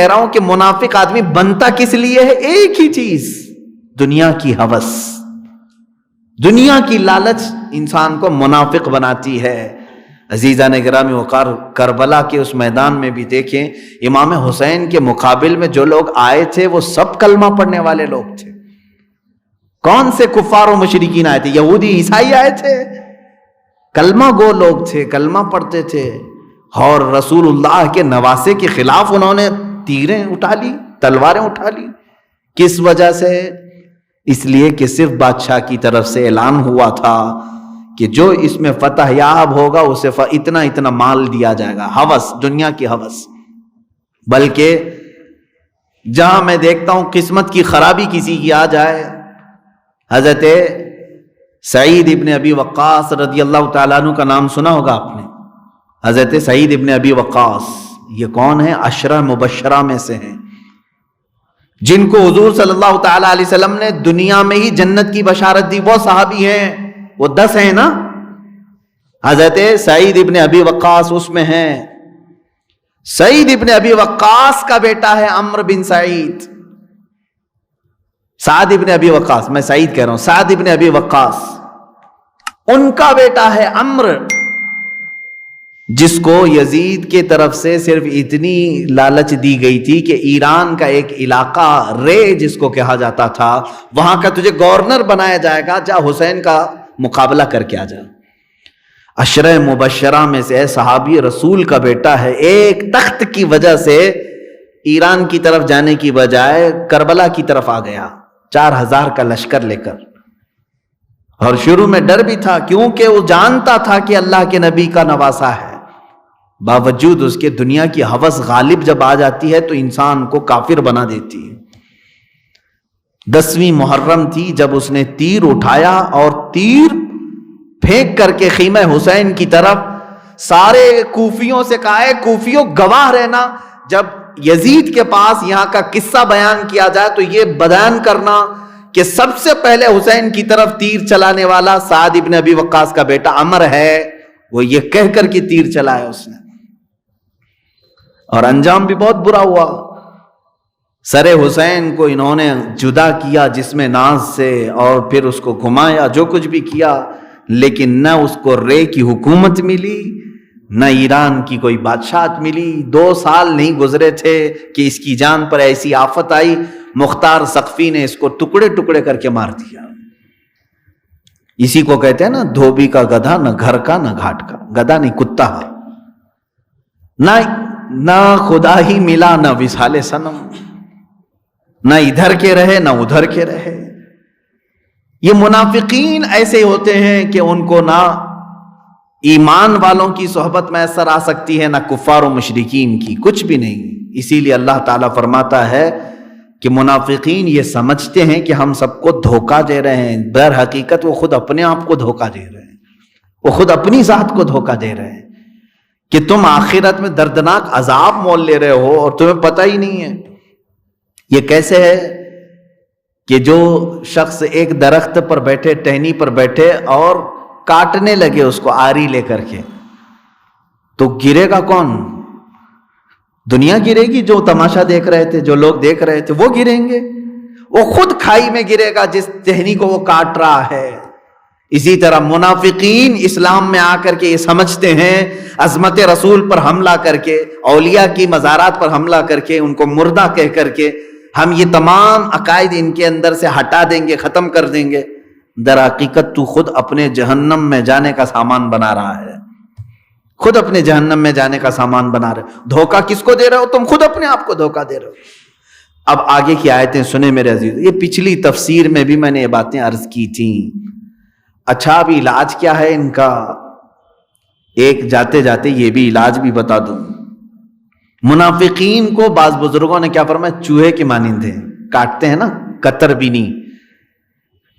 کہہ رہا ہوں کہ منافق آدمی بنتا کس لیے ہے؟ ایک ہی چیز، دنیا کی ہوس، دنیا کی لالچ انسان کو منافق بناتی ہے۔ عزیزان گرامی وقار، کربلا کے اس میدان میں بھی دیکھیں، امام حسین کے مقابل میں جو لوگ آئے تھے وہ سب کلمہ پڑھنے والے لوگ تھے۔ کون سے کفار و مشرکین آئے تھے؟ یہودی عیسائی آئے تھے، کلمہ گو لوگ تھے، کلمہ پڑھتے تھے، اور رسول اللہ کے نواسے کے خلاف انہوں نے تیریں اٹھا لی، تلواریں اٹھا لی۔ کس وجہ سے؟ اس لیے کہ صرف بادشاہ کی طرف سے اعلان ہوا تھا کہ جو اس میں فتح یاب ہوگا اسے اتنا اتنا مال دیا جائے گا۔ ہوس، دنیا کی ہوس۔ بلکہ جہاں میں دیکھتا ہوں قسمت کی خرابی کسی کی آ جائے، حضرت سعید ابن ابی وقاص رضی اللہ تعالیٰ عنہ کا نام سنا ہوگا آپ نے۔ حضرت سعید ابن ابی وقاص یہ کون ہے؟ 10 مبشرہ میں سے ہیں، جن کو حضور صلی اللہ تعالیٰ علیہ وسلم نے دنیا میں ہی جنت کی بشارت دی۔ وہ صحابی ہیں، وہ 10 ہیں نا۔ حضرت سعید ابن ابی وقاص اس میں ہیں۔ سعید ابن ابی وقاص کا بیٹا ہے عمرو بن سعید۔ سعد ابن ابی وقاص، میں سعید کہہ رہا ہوں، سعد ابن ابی وقاص، ان کا بیٹا ہے عمرو، جس کو یزید کے طرف سے صرف اتنی لالچ دی گئی تھی کہ ایران کا ایک علاقہ رے جس کو کہا جاتا تھا، وہاں کا تجھے گورنر بنایا جائے گا، جا حسین کا مقابلہ کر کے آ جا۔ 10 مبشرہ میں سے صحابی رسول کا بیٹا ہے، ایک تخت کی وجہ سے ایران کی طرف جانے کی بجائے کربلا کی طرف آ گیا 4000 کا لشکر لے کر۔ اور شروع میں ڈر بھی تھا، کیونکہ وہ جانتا تھا کہ اللہ کے نبی کا نواسا ہے، باوجود اس کے دنیا کی ہوس غالب جب آ جاتی ہے تو انسان کو کافر بنا دیتی ہے۔ 10ویں محرم تھی جب اس نے تیر اٹھایا اور تیر پھینک کر کے خیمہ حسین کی طرف، سارے کوفیوں سے کہا ہے کوفیوں گواہ رہنا، جب یزید کے پاس یہاں کا قصہ بیان کیا جائے تو یہ بیان کرنا کہ سب سے پہلے حسین کی طرف تیر چلانے والا سعد ابن ابی وقاص کا بیٹا عمر ہے، وہ یہ کہہ کر کے تیر چلایا اس نے، اور انجام بھی بہت برا ہوا۔ سر حسین کو انہوں نے جدا کیا جسم ناز سے، اور پھر اس کو گھمایا، جو کچھ بھی کیا، لیکن نہ اس کو رے کی حکومت ملی، نہ ایران کی کوئی بادشاہت ملی۔ 2 سال نہیں گزرے تھے کہ اس کی جان پر ایسی آفت آئی، مختار سقفی نے اس کو ٹکڑے ٹکڑے کر کے مار دیا۔ اسی کو کہتے ہیں نا، دھوبی کا گدھا، نہ گھر کا نہ گھاٹ کا، گدھا نہیں کتا، نہ خدا ہی ملا نہ وصال صنم، نہ ادھر کے رہے نہ ادھر کے رہے۔ یہ منافقین ایسے ہوتے ہیں کہ ان کو نہ ایمان والوں کی صحبت میسر آ سکتی ہے، نہ کفار و مشرکین کی، کچھ بھی نہیں۔ اسی لیے اللہ تعالیٰ فرماتا ہے کہ منافقین یہ سمجھتے ہیں کہ ہم سب کو دھوکہ دے رہے ہیں، در حقیقت وہ خود اپنے آپ کو دھوکہ دے رہے ہیں، وہ خود اپنی ذات کو دھوکہ دے رہے ہیں کہ تم آخرت میں دردناک عذاب مول لے رہے ہو اور تمہیں پتہ ہی نہیں ہے۔ یہ کیسے ہے کہ جو شخص ایک درخت پر بیٹھے، ٹہنی پر بیٹھے اور کاٹنے لگے اس کو آری لے کر کے، تو گرے گا کون؟ دنیا گرے گی، جو تماشا دیکھ رہے تھے، جو لوگ دیکھ رہے تھے وہ گریں گے، وہ خود کھائی میں گرے گا جس ٹہنی کو وہ کاٹ رہا ہے۔ اسی طرح منافقین اسلام میں آ کر کے یہ سمجھتے ہیں عظمت رسول پر حملہ کر کے، اولیاء کی مزارات پر حملہ کر کے، ان کو مردہ کہہ کر کے ہم یہ تمام عقائد ان کے اندر سے ہٹا دیں گے، ختم کر دیں گے۔ در حقیقت تو خود اپنے جہنم میں جانے کا سامان بنا رہا ہے، خود اپنے جہنم میں جانے کا سامان بنا رہے ہو۔ دھوکہ کس کو دے رہے ہو؟ تم خود اپنے آپ کو دھوکہ دے رہے ہو۔ اب آگے کی آیتیں سنیں میرے عزیز، یہ پچھلی تفسیر میں بھی میں نے یہ باتیں عرض کی تھیں۔ اچھا اب علاج کیا ہے ان کا؟ ایک جاتے جاتے یہ بھی علاج بھی بتا دوں۔ منافقین کو بعض بزرگوں نے کیا فرمایا؟ چوہے کے مانند ہیں، کاٹتے ہیں نا، قطر بینی۔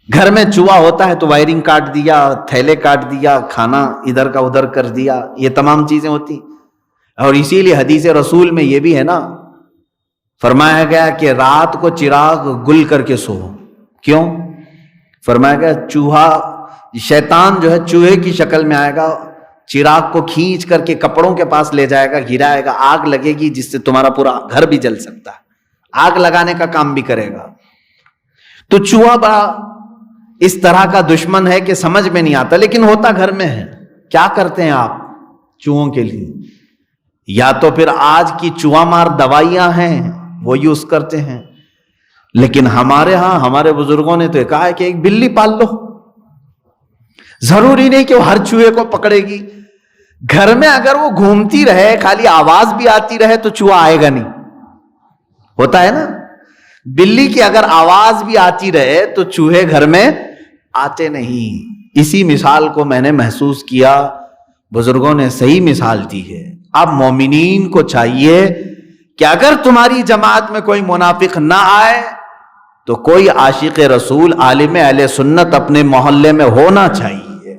گھر میں چوہا ہوتا ہے تو وائرنگ کاٹ دیا، تھیلے کاٹ دیا، کھانا ادھر کا ادھر کر دیا، یہ تمام چیزیں ہوتی۔ اور اسی لیے حدیث رسول میں یہ بھی ہے نا، فرمایا گیا کہ رات کو چراغ گل کر کے سو۔ کیوں؟ فرمایا گیا چوہا، شیطان جو ہے چوہے کی شکل میں آئے گا، چراغ کو کھینچ کر کے کپڑوں کے پاس لے جائے گا, گرائے گا, آگ لگے گی جس سے تمہارا پورا گھر بھی جل سکتا ہے, آگ لگانے کا کام بھی کرے گا. تو چوہا بڑا اس طرح کا دشمن ہے کہ سمجھ میں نہیں آتا, لیکن ہوتا گھر میں ہے. کیا کرتے ہیں آپ چوہوں کے لیے؟ یا تو پھر آج کی چوہا مار دوائیاں ہیں وہ یوز کرتے ہیں, لیکن ہمارے ہاں ہمارے بزرگوں نے تو کہا ہے کہ ایک بلی پال لو. ضروری نہیں کہ وہ ہر چوہے کو پکڑے گی. گھر میں اگر وہ گھومتی رہے, خالی آواز بھی آتی رہے تو چوہا آئے گا نہیں. ہوتا ہے نا, بلی کی اگر آواز بھی آتی رہے تو چوہے گھر میں آتے نہیں. اسی مثال کو میں نے محسوس کیا, بزرگوں نے صحیح مثال دی ہے. اب مومنین کو چاہیے کہ اگر تمہاری جماعت میں کوئی منافق نہ آئے تو کوئی عاشق رسول عالم اہل سنت اپنے محلے میں ہونا چاہیے,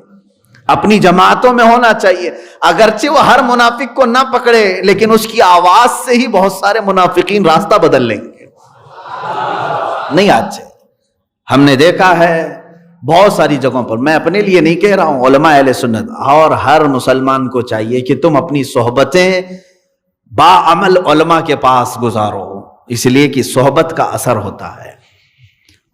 اپنی جماعتوں میں ہونا چاہیے. اگرچہ وہ ہر منافق کو نہ پکڑے, لیکن اس کی آواز سے ہی بہت سارے منافقین راستہ بدل لیں گے. نہیں آج ہم نے دیکھا ہے بہت ساری جگہوں پر, میں اپنے لیے نہیں کہہ رہا ہوں, علماء اہل سنت اور ہر مسلمان کو چاہیے کہ تم اپنی صحبتیں باعمل علماء کے پاس گزارو, اس لیے کہ صحبت کا اثر ہوتا ہے.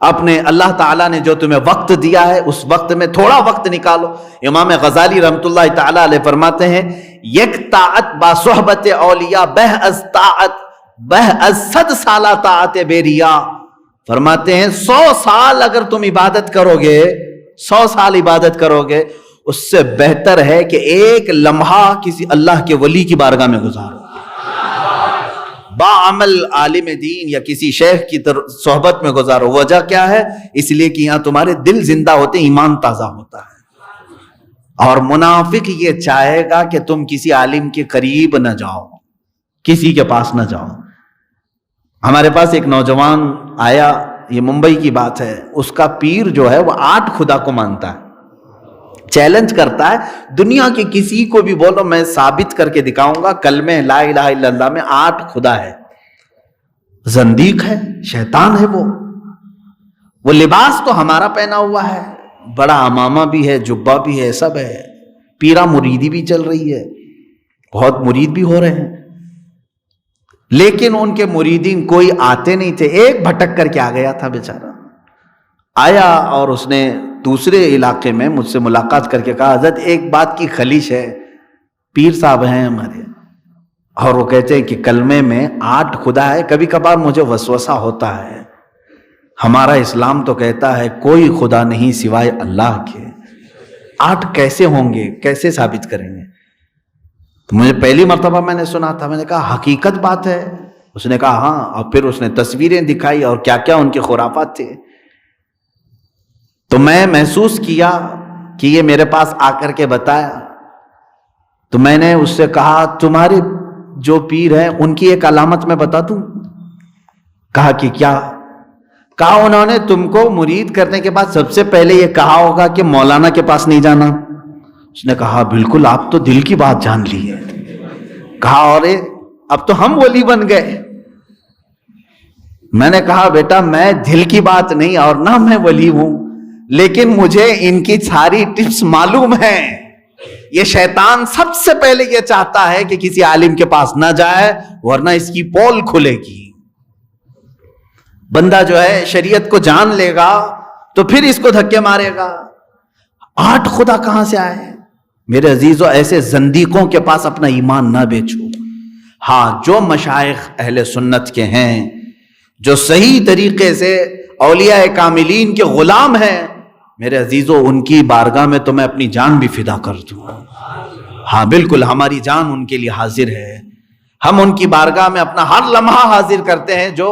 اپنے اللہ تعالیٰ نے جو تمہیں وقت دیا ہے اس وقت میں تھوڑا وقت نکالو. امام غزالی رحمۃ اللہ تعالیٰ علیہ فرماتے ہیں, یک طاعت با صحبت اولیاء بہ از طاعت بہ از 100 سالہ طاعت بیریا. فرماتے ہیں 100 سال اگر تم عبادت کرو گے, 100 سال عبادت کرو گے, اس سے بہتر ہے کہ ایک لمحہ کسی اللہ کے ولی کی بارگاہ میں گزارو, باعمل عالم دین یا کسی شیخ کی صحبت میں گزارو. وجہ کیا ہے؟ اس لیے کہ یہاں تمہارے دل زندہ ہوتے, ایمان تازہ ہوتا ہے. اور منافق یہ چاہے گا کہ تم کسی عالم کے قریب نہ جاؤ, کسی کے پاس نہ جاؤ. ہمارے پاس ایک نوجوان آیا, یہ ممبئی کی بات ہے, اس کا پیر جو ہے وہ 8 خدا کو مانتا ہے, چیلنج کرتا ہے دنیا کے کسی کو بھی بولو میں ثابت کر کے دکھاؤں گا کلمہ لا الہ الا اللہ میں 8 خدا ہے. زندیق ہے, شیطان ہے. وہ لباس تو ہمارا پہنا ہوا ہے, بڑا امامہ بھی ہے, جبہ بھی ہے, سب ہے. پیرا مریدی بھی چل رہی ہے, بہت مرید بھی ہو رہے ہیں, لیکن ان کے مریدین کوئی آتے نہیں تھے. ایک بھٹک کر کے آ گیا تھا بیچارہ, آیا اور اس نے دوسرے علاقے میں مجھ سے ملاقات کر کے کہا, حضرت ایک بات کی خلیش ہے, پیر صاحب ہیں ہمارے اور وہ کہتے ہیں کہ کلمے میں 8 خدا ہے. کبھی کبھار مجھے وسوسہ ہوتا ہے, ہمارا اسلام تو کہتا ہے کوئی خدا نہیں سوائے اللہ کے, 8 کیسے ہوں گے, کیسے ثابت کریں گے؟ تو مجھے پہلی مرتبہ میں نے سنا تھا, میں نے کہا حقیقت بات ہے. اس نے کہا ہاں, اور پھر اس نے تصویریں دکھائی اور کیا کیا ان کے خرافات تھے. تو میں محسوس کیا کہ یہ میرے پاس آ کر کے بتایا, تو میں نے اس سے کہا تمہارے جو پیر ہیں ان کی ایک علامت میں بتا دوں. کہا کہ کیا؟ کہا انہوں نے تم کو مرید کرنے کے بعد سب سے پہلے یہ کہا ہوگا کہ مولانا کے پاس نہیں جانا. اس نے کہا بالکل, آپ تو دل کی بات جان لی ہے. کہا اور اب تو ہم ولی بن گئے. میں نے کہا بیٹا میں دل کی بات نہیں اور نہ میں ولی ہوں, لیکن مجھے ان کی ساری ٹپس معلوم ہیں. یہ شیطان سب سے پہلے یہ چاہتا ہے کہ کسی عالم کے پاس نہ جائے, ورنہ اس کی پول کھلے گی. بندہ جو ہے شریعت کو جان لے گا تو پھر اس کو دھکے مارے گا. 8 خدا کہاں سے آئے؟ میرے عزیزو, ایسے زندیقوں کے پاس اپنا ایمان نہ بیچو. ہاں, جو مشائخ اہل سنت کے ہیں, جو صحیح طریقے سے اولیاء کاملین کے غلام ہیں, میرے عزیزو ان کی بارگاہ میں تو میں اپنی جان بھی فدا کر دوں. ہاں بالکل, ہماری جان ان کے لیے حاضر ہے. ہم ان کی بارگاہ میں اپنا ہر لمحہ حاضر کرتے ہیں جو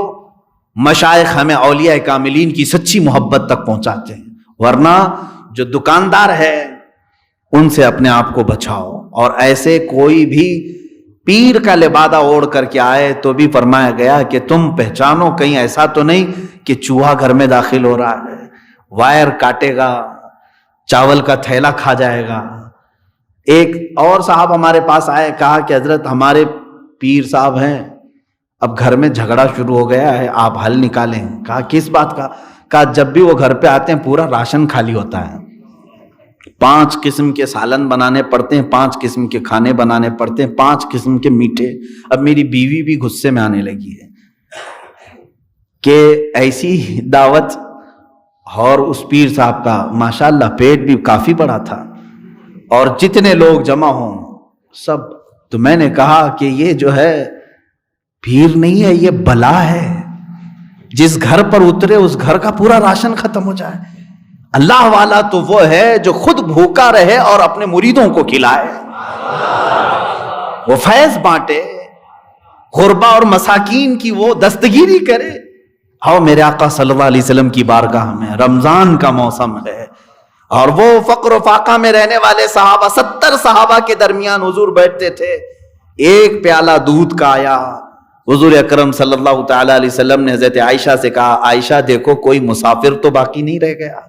مشائخ ہمیں اولیاء کاملین کی سچی محبت تک پہنچاتے ہیں. ورنہ جو دکاندار ہے ان سے اپنے آپ کو بچاؤ. اور ایسے کوئی بھی پیر کا لبادہ اوڑھ کر کے آئے تو بھی فرمایا گیا کہ تم پہچانو کہیں ایسا تو نہیں کہ چوہا گھر میں داخل ہو رہا ہے, وائر کاٹے گا, چاول کا تھیلا کھا جائے گا. ایک اور صاحب ہمارے پاس آئے, کہا کہ حضرت ہمارے پیر صاحب ہیں, اب گھر میں جھگڑا شروع ہو گیا ہے, آپ حل نکالیں. کہا کس بات کا؟ کہا جب بھی وہ گھر پہ آتے ہیں پورا راشن خالی ہوتا ہے. 5 قسم کے سالن بنانے پڑتے ہیں، 5 قسم کے کھانے بنانے پڑتے ہیں، 5 قسم کے میٹھے۔ اب میری بیوی بھی غصے میں آنے لگی ہے کہ ایسی دعوت، اور اس پیر صاحب کا ماشاءاللہ پیٹ بھی کافی بڑا تھا، اور جتنے لوگ جمع ہوں سب۔ تو میں نے کہا کہ یہ جو ہے پیر نہیں ہے، یہ بلا ہے، جس گھر پر اترے اس گھر کا پورا راشن ختم ہو جائے۔ اللہ والا تو وہ ہے جو خود بھوکا رہے اور اپنے مریدوں کو کھلائے، وہ فیض بانٹے، غربا اور مساکین کی وہ دستگیری کرے۔ آؤ میرے آقا صلی اللہ علیہ وسلم کی بارگاہ میں، رمضان کا موسم ہے، اور وہ فقر و فاقہ میں رہنے والے صحابہ، 70 صحابہ کے درمیان حضور بیٹھتے تھے۔ ایک پیالہ دودھ کا آیا، حضور اکرم صلی اللہ تعالی علیہ وسلم نے حضرت عائشہ سے کہا، عائشہ دیکھو کوئی مسافر تو باقی نہیں رہ گیا،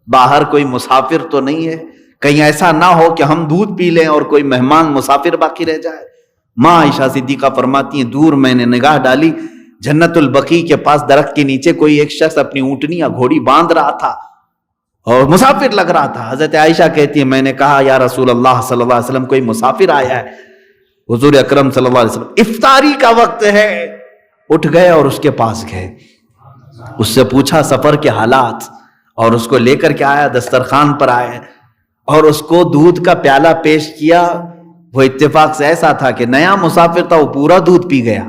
باہر کوئی مسافر تو نہیں ہے، کہیں ایسا نہ ہو کہ ہم دودھ پی لیں اور کوئی مہمان مسافر باقی رہ جائے۔ ماں عائشہ صدیقہ فرماتی ہیں، دور میں نے نگاہ ڈالی، جنت البقیع کے پاس درخت کے نیچے کوئی ایک شخص اپنی اونٹنی یا گھوڑی باندھ رہا تھا اور مسافر لگ رہا تھا۔ حضرت عائشہ کہتی ہے، میں نے کہا یا رسول اللہ صلی اللہ علیہ وسلم کوئی مسافر آیا ہے؟ حضور اکرم صلی اللہ علیہ وسلم، افطاری کا وقت ہے، اٹھ گئے اور اس کے پاس گئے، اس سے پوچھا سفر کے حالات، اور اس کو لے کر کے آیا، دسترخوان پر آئے اور اس کو دودھ کا پیالہ پیش کیا۔ وہ اتفاق سے ایسا تھا کہ نیا مسافر تھا، وہ پورا دودھ پی گیا،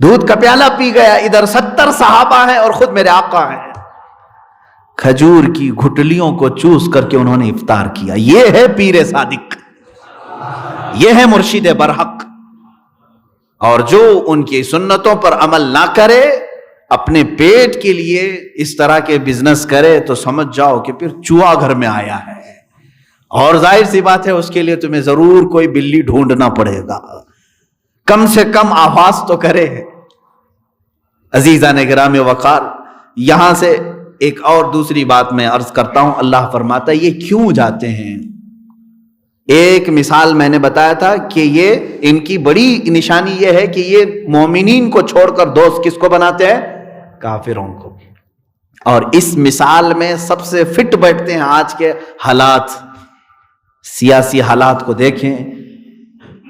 دودھ کا پیالہ پی گیا۔ ادھر 70 صحابہ ہیں اور خود میرے آقا ہیں، کھجور کی گھٹلیوں کو چوس کر کے انہوں نے افطار کیا۔ یہ ہے پیر صادق، یہ ہے مرشد برحق۔ اور جو ان کی سنتوں پر عمل نہ کرے، اپنے پیٹ کے لیے اس طرح کے بزنس کرے، تو سمجھ جاؤ کہ پھر چوہا گھر میں آیا ہے، اور ظاہر سی بات ہے اس کے لیے تمہیں ضرور کوئی بلی ڈھونڈنا پڑے گا، کم سے کم آواز تو کرے۔ عزیزان گرامی وقار، یہاں سے ایک اور دوسری بات میں عرض کرتا ہوں۔ اللہ فرماتا ہے یہ کیوں جاتے ہیں؟ ایک مثال میں نے بتایا تھا کہ یہ ان کی بڑی نشانی یہ ہے کہ یہ مومنین کو چھوڑ کر دوست کس کو بناتے ہیں؟ کافروں کو۔ اور اس مثال میں سب سے فٹ بیٹھتے ہیں آج کے حالات، سیاسی حالات کو دیکھیں۔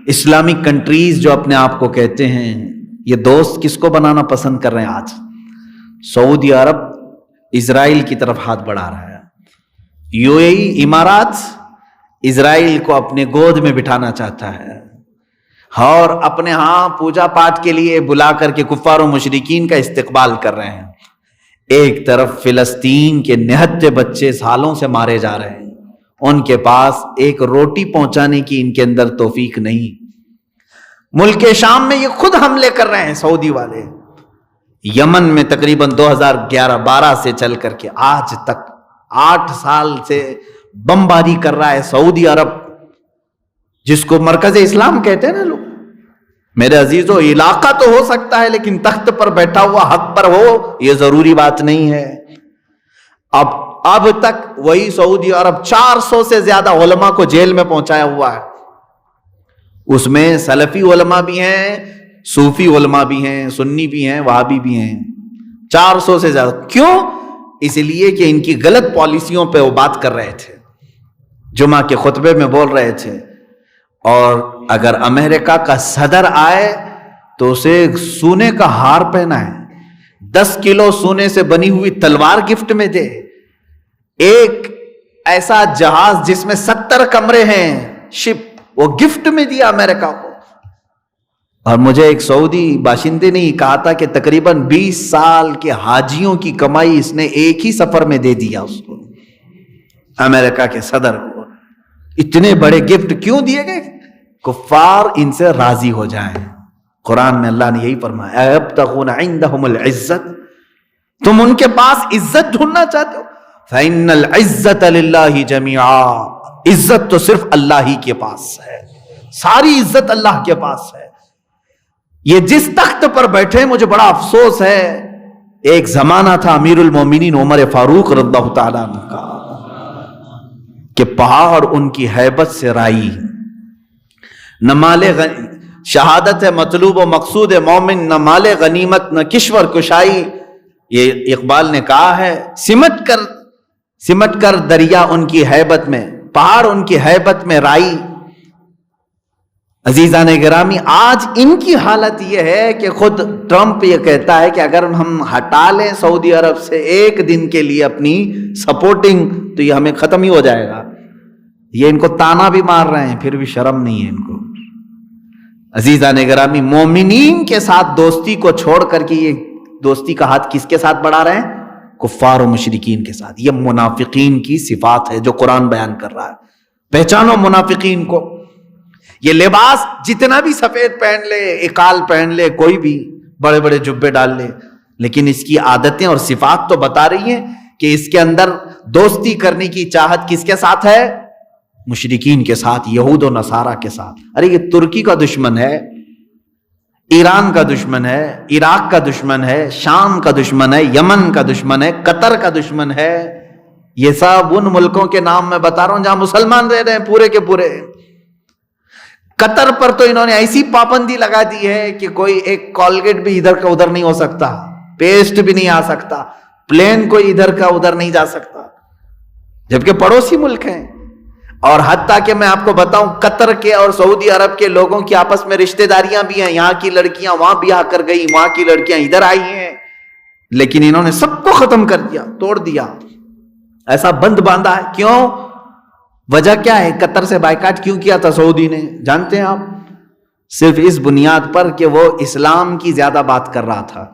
اسلامک کنٹریز جو اپنے آپ کو کہتے ہیں، یہ دوست کس کو بنانا پسند کر رہے ہیں آج؟ سعودی عرب اسرائیل کی طرف ہاتھ بڑھا رہا ہے، یو اے ای امارات اسرائیل کو اپنے گود میں بٹھانا چاہتا ہے، اور اپنے ہاں پوجا پاٹ کے لیے بلا کر کے کفار و مشرکین کا استقبال کر رہے ہیں۔ ایک طرف فلسطین کے نہتے بچے سالوں سے مارے جا رہے ہیں، ان کے پاس ایک روٹی پہنچانے کی ان کے اندر توفیق نہیں۔ ملک شام میں یہ خود حملے کر رہے ہیں سعودی والے، یمن میں تقریباً 2011-12 سے چل کر کے آج تک 8 سال سے بمباری کر رہا ہے سعودی عرب، جس کو مرکز اسلام کہتے ہیں نا لوگ۔ میرے عزیزو، علاقہ تو ہو سکتا ہے لیکن تخت پر بیٹھا ہوا حق پر ہو، یہ ضروری بات نہیں ہے۔ اب تک وہی سعودی عرب 400 سے زیادہ علماء کو جیل میں پہنچایا ہوا ہے، اس میں سلفی علماء بھی ہیں، صوفی علماء بھی ہیں، سنی بھی ہیں، وہابی بھی ہیں، 400 سے زیادہ۔ کیوں؟ اس لیے کہ ان کی غلط پالیسیوں پہ وہ بات کر رہے تھے، جمعہ کے خطبے میں بول رہے تھے۔ اور اگر امریکہ کا صدر آئے تو اسے سونے کا ہار پہنائے، 10 کلو سونے سے بنی ہوئی تلوار گفٹ میں دے، ایک ایسا جہاز جس میں 70 کمرے ہیں شپ، وہ گفٹ میں دیا امریکہ کو۔ اور مجھے ایک سعودی باشندے نے کہا تھا کہ تقریباً 20 سال کے حاجیوں کی کمائی اس نے ایک ہی سفر میں دے دیا اس کو، امریکہ کے صدر کو۔ اتنے بڑے گفٹ کیوں دیے گئے؟ کفار ان سے راضی ہو جائیں۔ قرآن میں اللہ نے یہی فرمایا، ایبتغون عندہم العزت، تم ان کے پاس عزت ڈھونڈنا چاہتے ہو؟ فإن العزت للہ جمیعا، عزت تو صرف اللہ ہی کے پاس ہے، ساری عزت اللہ کے پاس ہے۔ یہ جس تخت پر بیٹھے، مجھے بڑا افسوس ہے، ایک زمانہ تھا امیر المومنین عمر فاروق رضی اللہ تعالیٰ عنہ کا، کہ پہاڑ ان کی ہیبت سے رائی، نہ مال شہادت ہے مطلوب و مقصود مومن، نہ مال غنیمت، نہ کشور کشائی۔ یہ اقبال نے کہا ہے، سمٹ کر سمٹ کر دریا ان کی ہیبت میں، پہاڑ ان کی ہیبت میں رائی۔ عزیزان گرامی، آج ان کی حالت یہ ہے کہ خود ٹرمپ یہ کہتا ہے کہ اگر ہم ہٹا لیں سعودی عرب سے ایک دن کے لیے اپنی سپورٹنگ تو یہ ہمیں ختم ہی ہو جائے گا۔ یہ ان کو تانا بھی مار رہے ہیں، پھر بھی شرم نہیں ہے ان کو۔ عزیزان گرامی، مومنین کے ساتھ دوستی کو چھوڑ کر کے یہ دوستی کا ہاتھ کس کے ساتھ بڑھا رہے ہیں؟ کفار و مشرکین کے ساتھ۔ یہ منافقین کی صفات ہے جو قرآن بیان کر رہا ہے۔ پہچانو منافقین کو۔ یہ لباس جتنا بھی سفید پہن لے، اقال پہن لے، کوئی بھی بڑے بڑے جبے ڈال لے، لیکن اس کی عادتیں اور صفات تو بتا رہی ہیں کہ اس کے اندر دوستی کرنے کی چاہت کس کے ساتھ ہے؟ مشرکین کے ساتھ، یہود و نصارہ کے ساتھ۔ ارے یہ ترکی کا دشمن ہے، ایران کا دشمن ہے، عراق کا دشمن ہے، شام کا دشمن ہے، یمن کا دشمن ہے، قطر کا دشمن ہے۔ یہ سب ان ملکوں کے نام میں بتا رہا ہوں جہاں مسلمان رہ رہے ہیں پورے کے پورے۔ قطر پر تو انہوں نے ایسی پابندی لگا دی ہے کہ کوئی ایک کولگیٹ بھی ادھر کا ادھر نہیں ہو سکتا، پیسٹ بھی نہیں آ سکتا، پلین کوئی ادھر کا ادھر نہیں جا سکتا، جبکہ پڑوسی ملک ہیں۔ اور حتیٰ کہ میں آپ کو بتاؤں، قطر کے اور سعودی عرب کے لوگوں کی آپس میں رشتہ داریاں بھی ہیں، یہاں کی لڑکیاں وہاں بیاہ کر گئی، وہاں کی لڑکیاں ادھر آئی ہیں، لیکن انہوں نے سب کو ختم کر دیا، توڑ دیا، ایسا بند باندھا ہے۔ کیوں؟ وجہ کیا ہے؟ قطر سے بائیکاٹ کیوں کیا تھا سعودی نے؟ جانتے ہیں آپ؟ صرف اس بنیاد پر کہ وہ اسلام کی زیادہ بات کر رہا تھا۔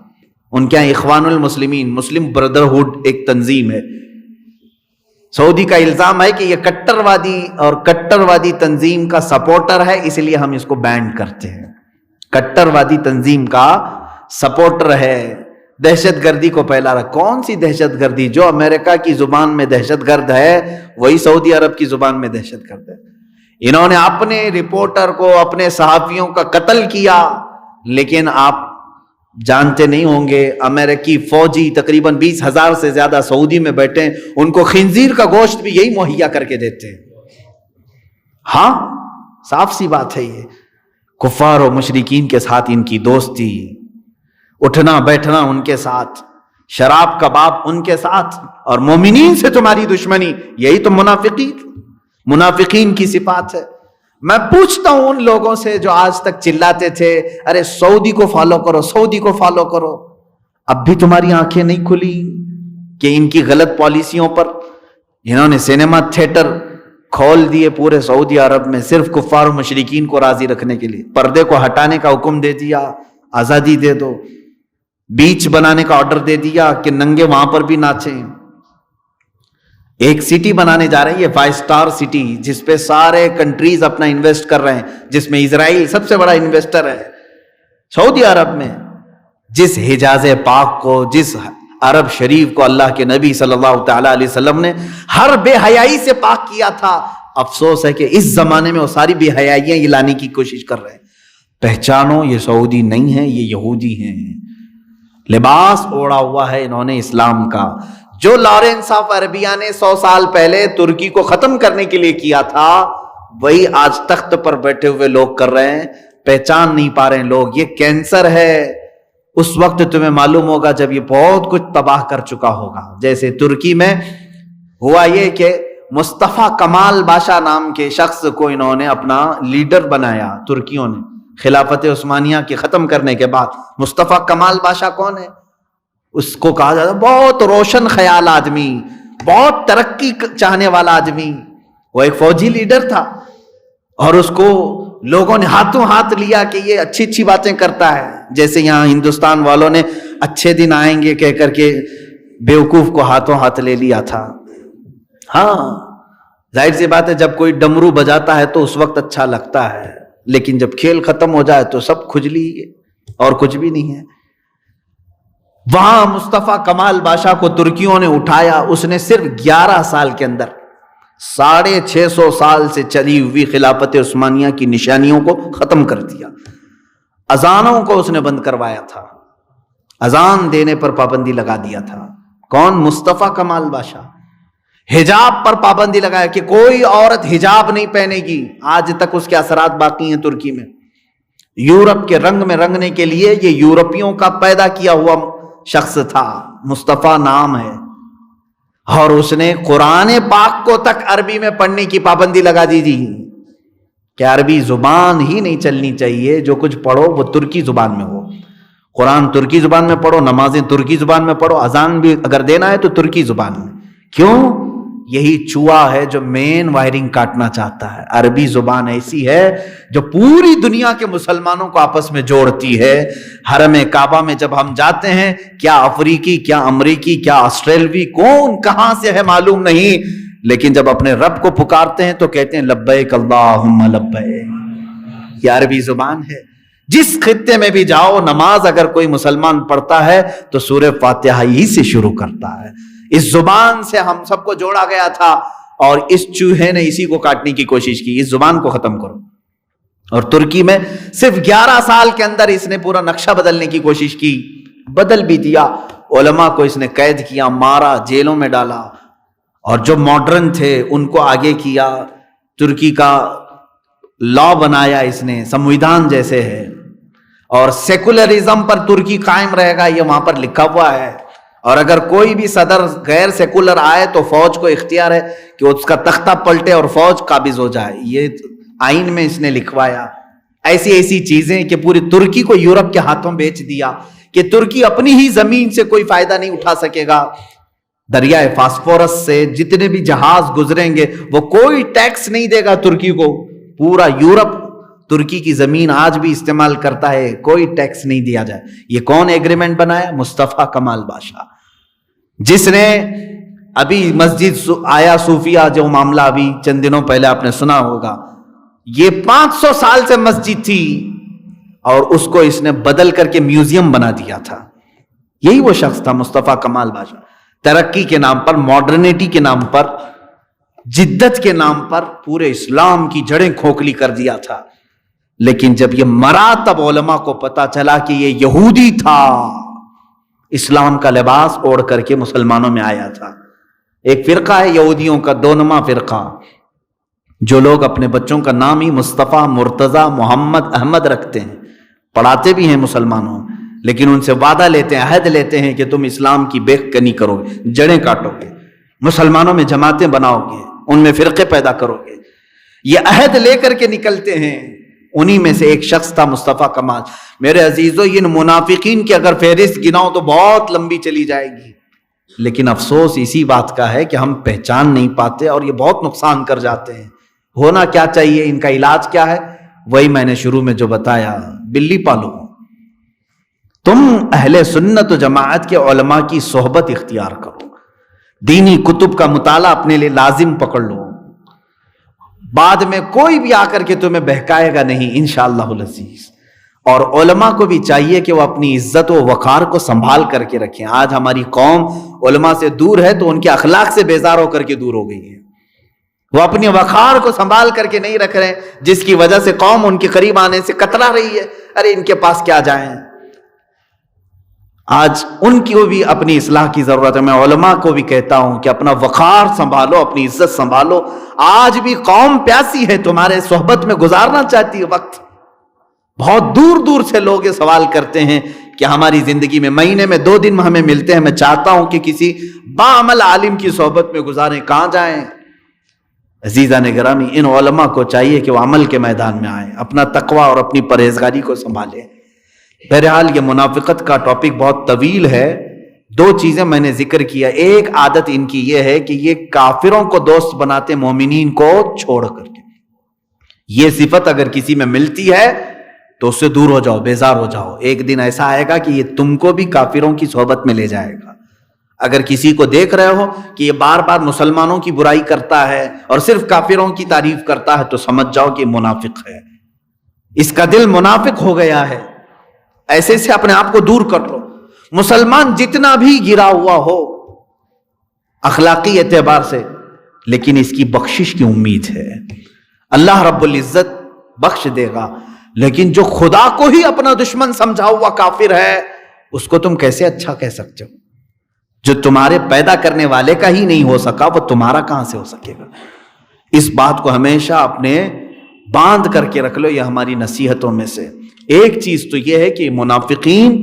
ان کے یہاں اخوان المسلمین، مسلم بردرہڈ ایک تنظیم ہے، سعودی کا الزام ہے کہ یہ کٹر وادی اور کٹر وادی تنظیم کا سپورٹر ہے، اس لیے ہم اس کو بین کرتے ہیں۔ کٹر وادی تنظیم کا سپورٹر ہے، دہشت گردی کو پھیلا رہا۔ کون سی دہشت گردی؟ جو امریکہ کی زبان میں دہشت گرد ہے وہی سعودی عرب کی زبان میں دہشت گرد ہے۔ انہوں نے اپنے رپورٹر کو، اپنے صحافیوں کا قتل کیا، لیکن آپ جانتے نہیں ہوں گے امریکی فوجی تقریباً 20,000 سے زیادہ سعودی میں بیٹھے ہیں، ان کو خنزیر کا گوشت بھی یہی مہیا کر کے دیتے ہیں۔ ہاں، صاف سی بات ہے یہ۔ کفار و مشرکین کے ساتھ ان کی دوستی، اٹھنا بیٹھنا ان کے ساتھ، شراب کباب ان کے ساتھ، اور مومنین سے تمہاری دشمنی، یہی تو منافقین کی صفات ہے۔ میں پوچھتا ہوں ان لوگوں سے جو آج تک چلاتے تھے ارے سعودی کو فالو کرو، سعودی کو فالو کرو، اب بھی تمہاری آنکھیں نہیں کھلی کہ ان کی غلط پالیسیوں پر؟ انہوں نے سینما تھیٹر کھول دیے پورے سعودی عرب میں صرف کفار و مشرکین کو راضی رکھنے کے لیے، پردے کو ہٹانے کا حکم دے دیا، آزادی دے دو، بیچ بنانے کا آرڈر دے دیا کہ ننگے وہاں پر بھی ناچیں۔ ایک سٹی بنانے جا رہے ہیں، یہ 5 اسٹار سٹی، جس پہ سارے کنٹریز اپنا انویسٹ کر رہے ہیں، جس میں اسرائیل سب سے بڑا انویسٹر ہے۔ سعودی عرب میں جس حجاز پاک کو، جس عرب شریف کو اللہ کے نبی صلی اللہ تعالی علیہ وسلم نے ہر بے حیائی سے پاک کیا تھا، افسوس ہے کہ اس زمانے میں وہ ساری بے حیائیاں یہ لانے کی کوشش کر رہے ہیں۔ پہچانو، یہ سعودی نہیں ہے، یہ یہودی ہیں۔ لباس اوڑا ہوا ہے انہوں نے اسلام کا۔ جو لارنس آف عربیہ نے 100 سال پہلے ترکی کو ختم کرنے کے لیے کیا تھا، وہی آج تخت پر بیٹھے ہوئے لوگ کر رہے ہیں۔ پہچان نہیں پا رہے ہیں لوگ، یہ کینسر ہے۔ اس وقت تمہیں معلوم ہوگا جب یہ بہت کچھ تباہ کر چکا ہوگا۔ جیسے ترکی میں ہوا یہ کہ مصطفیٰ کمال باشا نام کے شخص کو انہوں نے اپنا لیڈر بنایا، ترکیوں نے، خلافت عثمانیہ کے ختم کرنے کے بعد۔ مصطفیٰ کمال باشا کون ہے؟ اس کو کہا جاتا ہے بہت روشن خیال آدمی، بہت ترقی چاہنے والا آدمی۔ وہ ایک فوجی لیڈر تھا، اور اس کو لوگوں نے ہاتھوں ہاتھ لیا کہ یہ اچھی اچھی باتیں کرتا ہے، جیسے یہاں ہندوستان والوں نے اچھے دن آئیں گے کہہ کر کے بیوقوف کو ہاتھوں ہاتھ لے لیا تھا۔ ہاں، ظاہر سی بات ہے، جب کوئی ڈمرو بجاتا ہے تو اس وقت اچھا لگتا ہے، لیکن جب کھیل ختم ہو جائے تو سب کھجلی اور کچھ بھی نہیں ہے۔ وہاں مصطفیٰ کمال باشا کو ترکیوں نے اٹھایا، اس نے صرف 11 سال کے اندر 650 سال سے چلی ہوئی خلافت عثمانیہ کی نشانیوں کو ختم کر دیا۔ اذانوں کو اس نے بند کروایا تھا، اذان دینے پر پابندی لگا دیا تھا۔ کون؟ مصطفیٰ کمال باشا۔ حجاب پر پابندی لگایا کہ کوئی عورت حجاب نہیں پہنے گی، آج تک اس کے اثرات باقی ہیں ترکی میں۔ یورپ کے رنگ میں رنگنے کے لیے یہ یورپیوں کا پیدا کیا ہوا شخص تھا، مصطفیٰ نام ہے۔ اور اس نے قرآن پاک کو تک عربی میں پڑھنے کی پابندی لگا دی تھی کہ عربی زبان ہی نہیں چلنی چاہیے، جو کچھ پڑھو وہ ترکی زبان میں ہو، قرآن ترکی زبان میں پڑھو، نمازیں ترکی زبان میں پڑھو، اذان بھی اگر دینا ہے تو ترکی زبان میں۔ کیوں؟ یہی چوہا ہے جو مین وائرنگ کاٹنا چاہتا ہے۔ عربی زبان ایسی ہے جو پوری دنیا کے مسلمانوں کو آپس میں جوڑتی ہے۔ حرم کعبہ میں جب ہم جاتے ہیں، کیا افریقی، کیا امریکی، کیا آسٹریلوی، کون کہاں سے ہے معلوم نہیں، لیکن جب اپنے رب کو پکارتے ہیں تو کہتے ہیں لبیک اللہم لبیک۔ یہ عربی زبان ہے۔ جس خطے میں بھی جاؤ، نماز اگر کوئی مسلمان پڑھتا ہے تو سورہ فاتحہ ہی سے شروع کرتا ہے۔ اس زبان سے ہم سب کو جوڑا گیا تھا، اور اس چوہے نے اسی کو کاٹنے کی کوشش کی۔ اس زبان کو ختم کرو۔ اور ترکی میں صرف 11 سال کے اندر اس نے پورا نقشہ بدلنے کی کوشش کی، بدل بھی دیا۔ علماء کو اس نے قید کیا، مارا، جیلوں میں ڈالا، اور جو ماڈرن تھے ان کو آگے کیا۔ ترکی کا لا بنایا اس نے، سمویدھان جیسے ہے، اور سیکولرزم پر ترکی قائم رہے گا، یہ وہاں پر لکھا ہوا ہے۔ اور اگر کوئی بھی صدر غیر سیکولر آئے تو فوج کو اختیار ہے کہ اس کا تختہ پلٹے اور فوج قابض ہو جائے، یہ آئین میں اس نے لکھوایا۔ ایسی ایسی چیزیں کہ پوری ترکی کو یورپ کے ہاتھوں بیچ دیا کہ ترکی اپنی ہی زمین سے کوئی فائدہ نہیں اٹھا سکے گا۔ دریائے فاسفورس سے جتنے بھی جہاز گزریں گے وہ کوئی ٹیکس نہیں دے گا ترکی کو۔ پورا یورپ ترکی کی زمین آج بھی استعمال کرتا ہے، کوئی ٹیکس نہیں دیا جائے۔ یہ کون ایگریمنٹ بنایا؟ مصطفیٰ کمال بادشاہ، جس نے ابھی مسجد آیا صوفیہ جو معاملہ ابھی چند دنوں پہلے آپ نے سنا ہوگا، یہ 500 سال سے مسجد تھی اور اس کو اس نے بدل کر کے میوزیم بنا دیا تھا۔ یہی وہ شخص تھا مصطفیٰ کمال بادشاہ۔ ترقی کے نام پر، ماڈرنیٹی کے نام پر، جدت کے نام پر پورے اسلام کی جڑیں کھوکھلی کر دیا تھا۔ لیکن جب یہ مرا تب علماء کو پتا چلا کہ یہ یہودی تھا، اسلام کا لباس اوڑھ کر کے مسلمانوں میں آیا تھا۔ ایک فرقہ ہے یہودیوں کا، دو نما فرقہ، جو لوگ اپنے بچوں کا نام ہی مصطفیٰ، مرتضیٰ، محمد، احمد رکھتے ہیں، پڑھاتے بھی ہیں مسلمانوں، لیکن ان سے وعدہ لیتے ہیں، عہد لیتے ہیں کہ تم اسلام کی بے کنی کرو گے، جڑیں کاٹو گے، مسلمانوں میں جماعتیں بناؤ گے، ان میں فرقے پیدا کرو گے، یہ عہد لے کر کے نکلتے ہیں۔ انہی میں سے ایک شخص تھا مصطفیٰ کمال۔ میرے عزیزو، ان منافقین کی اگر فہرست گناؤ تو بہت لمبی چلی جائے گی، لیکن افسوس اسی بات کا ہے کہ ہم پہچان نہیں پاتے اور یہ بہت نقصان کر جاتے ہیں۔ ہونا کیا چاہیے، ان کا علاج کیا ہے؟ وہی میں نے شروع میں جو بتایا، بلی پالو۔ تم اہل سنت و جماعت کے علماء کی صحبت اختیار کرو، دینی کتب کا مطالعہ اپنے لیے لازم پکڑ لو، بعد میں کوئی بھی آ کر کے تمہیں بہکائے گا نہیں انشاءاللہ العزیز۔ اور علماء کو بھی چاہیے کہ وہ اپنی عزت و وقار کو سنبھال کر کے رکھیں۔ آج ہماری قوم علماء سے دور ہے تو ان کے اخلاق سے بیزار ہو کر کے دور ہو گئی ہے، وہ اپنی وقار کو سنبھال کر کے نہیں رکھ رہے، جس کی وجہ سے قوم ان کے قریب آنے سے کترا رہی ہے۔ ارے ان کے پاس کیا جائیں۔ آج ان کی بھی اپنی اصلاح کی ضرورت ہے۔ میں علماء کو بھی کہتا ہوں کہ اپنا وقار سنبھالو، اپنی عزت سنبھالو۔ آج بھی قوم پیاسی ہے، تمہارے صحبت میں گزارنا چاہتی ہے وقت۔ بہت دور دور سے لوگ یہ سوال کرتے ہیں کہ ہماری زندگی میں مہینے میں 2 دن ہمیں ملتے ہیں، میں چاہتا ہوں کہ کسی باعمل عالم کی صحبت میں گزاریں، کہاں جائیں؟ عزیزان گرامی، ان علماء کو چاہیے کہ وہ عمل کے میدان میں آئیں، اپنا تقوی اور اپنی پرہیزگاری کو سنبھالیں۔ بہرحال یہ منافقت کا ٹاپک بہت طویل ہے۔ 2 چیزیں میں نے ذکر کیا۔ ایک عادت ان کی یہ ہے کہ یہ کافروں کو دوست بناتے مومنین کو چھوڑ کر کے۔ یہ صفت اگر کسی میں ملتی ہے تو اس سے دور ہو جاؤ، بیزار ہو جاؤ۔ ایک دن ایسا آئے گا کہ یہ تم کو بھی کافروں کی صحبت میں لے جائے گا۔ اگر کسی کو دیکھ رہے ہو کہ یہ بار بار مسلمانوں کی برائی کرتا ہے اور صرف کافروں کی تعریف کرتا ہے تو سمجھ جاؤ کہ یہ منافق ہے، اس کا دل منافق ہو گیا ہے۔ ایسے سے اپنے آپ کو دور کر لو۔ مسلمان جتنا بھی گرا ہوا ہو اخلاقی اعتبار سے، لیکن اس کی بخشش کی امید ہے، اللہ رب العزت بخش دے گا۔ لیکن جو خدا کو ہی اپنا دشمن سمجھا ہوا کافر ہے، اس کو تم کیسے اچھا کہہ سکتے ہو؟ جو تمہارے پیدا کرنے والے کا ہی نہیں ہو سکا وہ تمہارا کہاں سے ہو سکے گا؟ اس بات کو ہمیشہ اپنے باندھ کر کے رکھ لو۔ یہ ہماری نصیحتوں میں سے ایک چیز تو یہ ہے کہ منافقین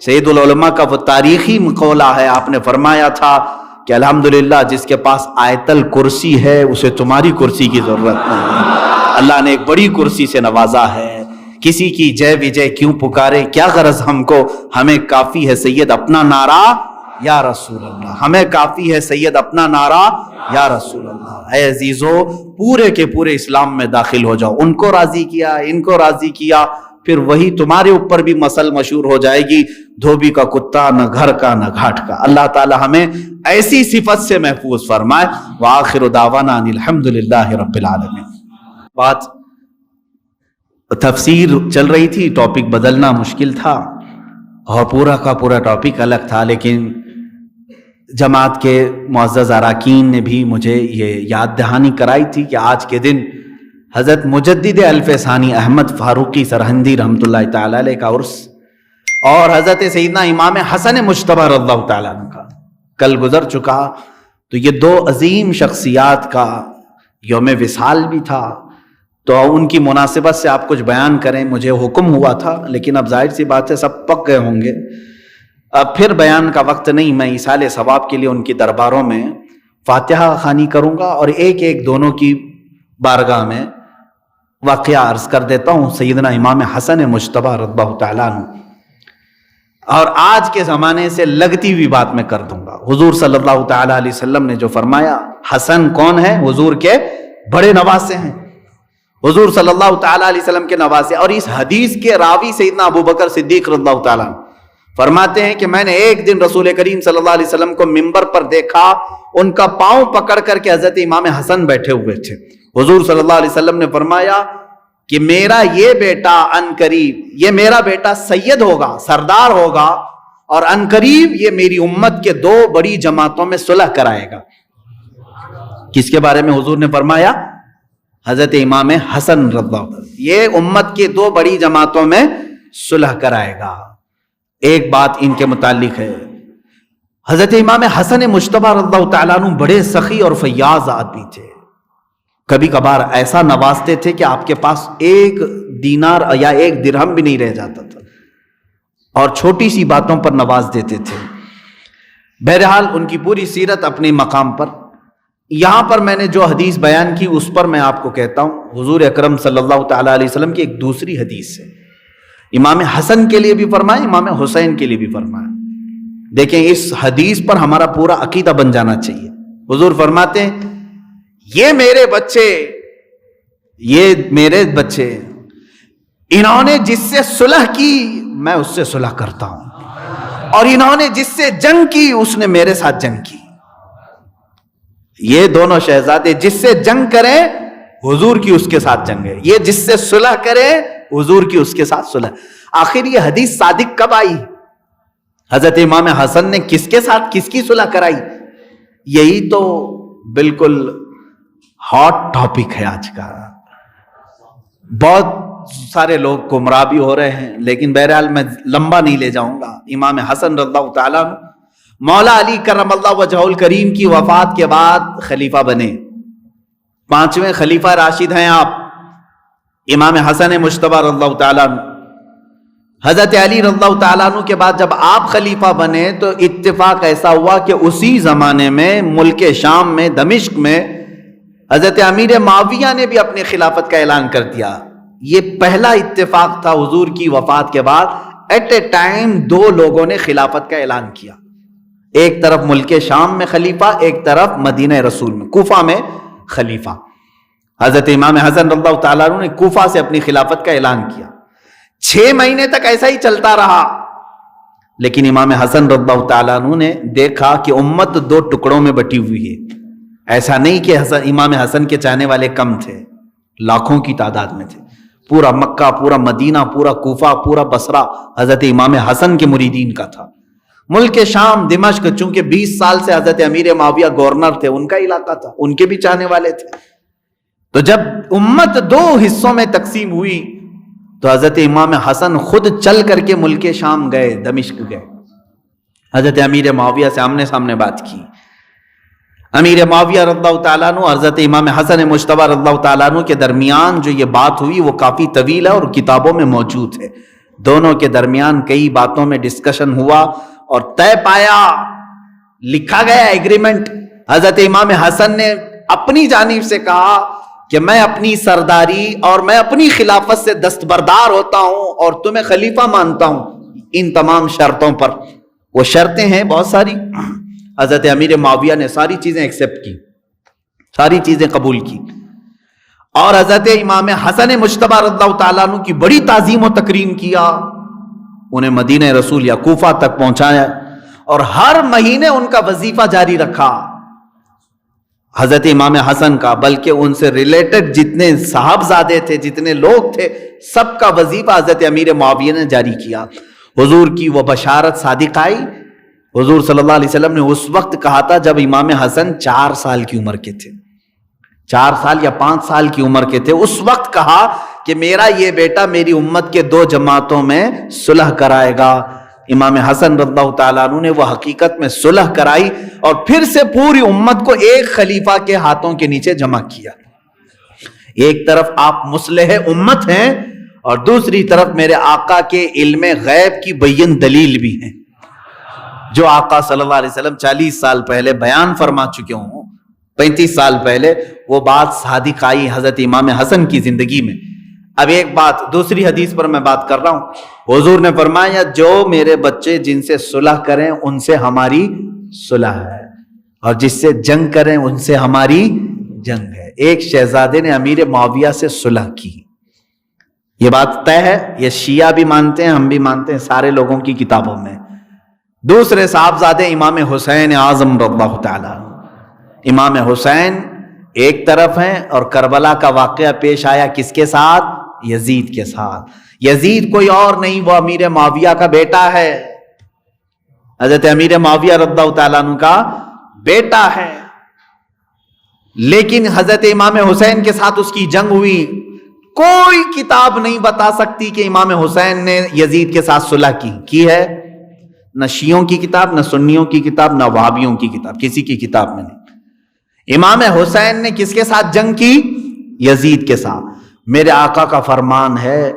سید العلماء کا وہ تاریخی مقولہ ہے، آپ نے فرمایا تھا کہ الحمدللہ جس کے پاس آیت الکرسی ہے اسے تمہاری کرسی کی ضرورت نہیں، اللہ نے ایک بڑی کرسی سے نوازا ہے، کسی کی جے وجے کیوں پکارے، کیا غرض ہم کو، ہمیں کافی ہے سید اپنا نعرہ یا رسول اللہ، ہمیں کافی ہے سید اپنا نعرہ یا رسول اللہ۔ اے عزیزو، پورے کے پورے اسلام میں داخل ہو جاؤ، ان کو راضی کیا، ان کو راضی کیا، پھر وہی تمہارے اوپر بھی مسل مشہور ہو جائے گی، دھوبی کا کتا نہ گھر کا نہ گھاٹ کا۔ اللہ تعالی ہمیں ایسی صفت سے محفوظ فرمائے۔ وآخر دعوانا ان الحمدللہ رب العالمین۔ بات تفسیر چل رہی تھی، ٹاپک بدلنا مشکل تھا اور پورا کا پورا ٹاپک الگ تھا، لیکن جماعت کے معزز اراکین نے بھی مجھے یہ یاد دہانی کرائی تھی کہ آج کے دن حضرت مجدد الف ثانی احمد فاروقی سرہندی رحمۃ اللہ تعالی علیہ کا عرس اور حضرت سیدنا امام حسن مجتبی رضی اللہ تعالیٰ عنہ کا کل گزر چکا، تو یہ دو عظیم شخصیات کا یوم وصال بھی تھا، تو ان کی مناسبت سے آپ کچھ بیان کریں، مجھے حکم ہوا تھا، لیکن اب ظاہر سی بات ہے سب پک گئے ہوں گے، اب پھر بیان کا وقت نہیں، میں ایصال ثواب کے لیے ان کی درباروں میں فاتحہ خوانی کروں گا اور ایک ایک دونوں کی بارگاہ میں واقعہ عرض کر دیتا ہوں سیدنا امام حسن مجتبی رضی اللہ تعالیٰ عنہ، اور آج کے زمانے سے لگتی ہوئی بات میں کر دوں گا۔ حضور صلی اللہ تعالیٰ علیہ وسلم نے جو فرمایا، حسن کون ہے؟ حضور کے بڑے نواسے ہیں، حضور صلی اللہ تعالیٰ علیہ وسلم کے نواسے، اور اس حدیث کے راوی سیدنا ابو بکر صدیق رضی اللہ تعالیٰ عنہ فرماتے ہیں کہ میں نے ایک دن رسول کریم صلی اللہ علیہ وسلم کو منبر پر دیکھا، ان کا پاؤں پکڑ کر کے حضرت امام حسن بیٹھے ہوئے تھے۔ حضور صلی اللہ علیہ وسلم نے فرمایا کہ میرا یہ بیٹا عنقریب، یہ میرا بیٹا سید ہوگا، سردار ہوگا، اور عنقریب یہ میری امت کے دو بڑی جماعتوں میں صلح کرائے گا۔ کس کے بارے میں حضور نے فرمایا؟ حضرت امام حسن رضی اللہ عنہ، یہ امت کے دو بڑی جماعتوں میں صلح کرائے گا۔ ایک بات ان کے متعلق ہے، حضرت امام حسن مجتبی رضی اللہ تعالیٰ عنہ بڑے سخی اور فیاض آدمی تھے، کبھی کبھار ایسا نوازتے تھے کہ آپ کے پاس ایک دینار یا ایک درہم بھی نہیں رہ جاتا تھا، اور چھوٹی سی باتوں پر نواز دیتے تھے۔ بہرحال ان کی پوری سیرت اپنے مقام پر، یہاں پر میں نے جو حدیث بیان کی اس پر میں آپ کو کہتا ہوں، حضور اکرم صلی اللہ تعالیٰ علیہ وسلم کی ایک دوسری حدیث ہے، امام حسن کے لیے بھی فرمائے، امام حسین کے لیے بھی فرمائے۔ دیکھیں اس حدیث پر ہمارا پورا عقیدہ بن جانا چاہیے۔ حضور فرماتے ہیں یہ میرے بچے انہوں نے جس سے صلح کی میں اس سے صلح کرتا ہوں، اور انہوں نے جس سے جنگ کی اس نے میرے ساتھ جنگ کی۔ یہ دونوں شہزادے جس سے جنگ کریں حضور کی اس کے ساتھ جنگ ہے، یہ جس سے صلح کرے حضور کی اس کے ساتھ صلح۔ آخر یہ حدیث صادق کب آئی؟ حضرت امام حسن نے کس کے ساتھ کس کی صلح کرائی؟ یہی تو بالکل ہاٹ ٹاپک ہے آج کا۔ بہت سارے لوگ گمراہ بھی ہو رہے ہیں، لیکن بہرحال میں لمبا نہیں لے جاؤں گا۔ امام حسن رضی اللہ تعالیٰ عنہ مولا علی کرم اللہ وجہہ الکریم کی وفات کے بعد خلیفہ بنے، 5ویں خلیفہ راشد ہیں آپ، امام حسن مجتبی رضی اللہ تعالیٰ عنہ۔ حضرت علی رضی اللہ تعالیٰ عنہ کے بعد جب آپ خلیفہ بنے تو اتفاق ایسا ہوا کہ اسی زمانے میں ملک شام میں دمشق میں حضرت امیر معاویہ نے بھی اپنی خلافت کا اعلان کر دیا۔ یہ پہلا اتفاق تھا حضور کی وفات کے بعد، ایٹ اے ٹائم دو لوگوں نے خلافت کا اعلان کیا، ایک طرف ملک شام میں خلیفہ، ایک طرف مدینہ رسول میں کوفہ میں خلیفہ۔ حضرت امام حسن رضی اللہ تعالیٰ عنہ نے کوفہ سے اپنی خلافت کا اعلان کیا، 6 مہینے تک ایسا ہی چلتا رہا، لیکن امام حسن رضی اللہ تعالیٰ عنہ نے دیکھا کہ امت 2 ٹکڑوں میں بٹی ہوئی ہے۔ ایسا نہیں کہ امام حسن کے چاہنے والے کم تھے، لاکھوں کی تعداد میں تھے، پورا مکہ، پورا مدینہ، پورا کوفہ، پورا بصرہ حضرت امام حسن کے مریدین کا تھا۔ ملک شام دمشق چونکہ 20 سال سے حضرت امیر معاویہ گورنر تھے، ان کا علاقہ تھا، ان کے بھی چاہنے والے تھے۔ تو جب امت 2 حصوں میں تقسیم ہوئی تو حضرت امام حسن خود چل کر کے ملک شام گئے، دمشق گئے، حضرت امیر معاویہ سے آمنے سامنے بات کی۔ امیر معاویہ رضی اللہ تعالیٰ عنہ حضرت امام حسن مجتبی رضی اللہ تعالیٰ عنہ کے درمیان جو یہ بات ہوئی وہ کافی طویل ہے اور کتابوں میں موجود ہے۔ دونوں کے درمیان کئی باتوں میں ڈسکشن ہوا اور طے پایا، لکھا گیا ایگریمنٹ۔ حضرت امام حسن نے اپنی جانب سے کہا کہ میں اپنی سرداری اور میں اپنی خلافت سے دستبردار ہوتا ہوں اور تمہیں خلیفہ مانتا ہوں ان تمام شرطوں پر۔ وہ شرطیں ہیں بہت ساری، حضرت امیر معاویہ نے ساری چیزیں ایکسپٹ کی، ساری چیزیں قبول کی، اور حضرت امام حسن مجتبی رضی اللہ تعالیٰ عنہ کی بڑی تعظیم و تکریم کیا، انہیں مدینہ رسول یا کوفہ تک پہنچایا اور ہر مہینے ان کا وظیفہ جاری رکھا، حضرت امام حسن کا، بلکہ ان سے ریلیٹڈ جتنے صاحبزادے تھے، جتنے لوگ تھے، سب کا وظیفہ حضرت امیر معاویہ نے جاری کیا۔ حضور کی وہ بشارت صادق آئی، حضور صلی اللہ علیہ وسلم نے اس وقت کہا تھا جب امام حسن 4 سال کی عمر کے تھے، 4 سال یا 5 سال کی عمر کے تھے، اس وقت کہا کہ میرا یہ بیٹا میری امت کے 2 جماعتوں میں صلح کرائے گا۔ امام حسن رضی اللہ تعالیٰ عنہ نے وہ حقیقت میں صلح کرائی اور پھر سے پوری امت کو ایک خلیفہ کے ہاتھوں کے نیچے جمع کیا۔ ایک طرف آپ مصلح امت ہیں اور دوسری طرف میرے آقا کے علم غیب کی بین دلیل بھی ہیں، جو آقا صلی اللہ علیہ وسلم 40 سال پہلے بیان فرما چکے ہوں، 35 سال پہلے وہ بات صادق آئی حضرت امام حسن کی زندگی میں۔ اب ایک بات دوسری حدیث پر میں بات کر رہا ہوں، حضور نے فرمایا جو میرے بچے جن سے صلح کریں ان سے ہماری صلح ہے، اور جس سے جنگ کریں ان سے ہماری جنگ ہے۔ ایک شہزادے نے امیر معاویہ سے صلح کی، یہ بات طے ہے، یہ شیعہ بھی مانتے ہیں، ہم بھی مانتے ہیں، سارے لوگوں کی کتابوں میں۔ دوسرے صاحبزادے امام حسین اعظم رضی اللہ تعالیٰ، امام حسین ایک طرف ہیں اور کربلا کا واقعہ پیش آیا کس کے ساتھ؟ یزید کے ساتھ۔ یزید کوئی اور نہیں، وہ امیر معاویہ کا بیٹا ہے، حضرت امیر معاویہ رضی اللہ تعالیٰ عنہ کا بیٹا ہے، لیکن حضرت امام حسین کے ساتھ اس کی جنگ ہوئی۔ کوئی کتاب نہیں بتا سکتی کہ امام حسین نے یزید کے ساتھ صلح کی ہے، نہ شیعوں کی کتاب، نہ سنیوں کی کتاب، نہ وہابیوں کی کتاب، کسی کی کتاب میں نہیں۔ امام حسین نے کس کے ساتھ جنگ کی؟ یزید کے ساتھ۔ میرے آقا کا فرمان ہے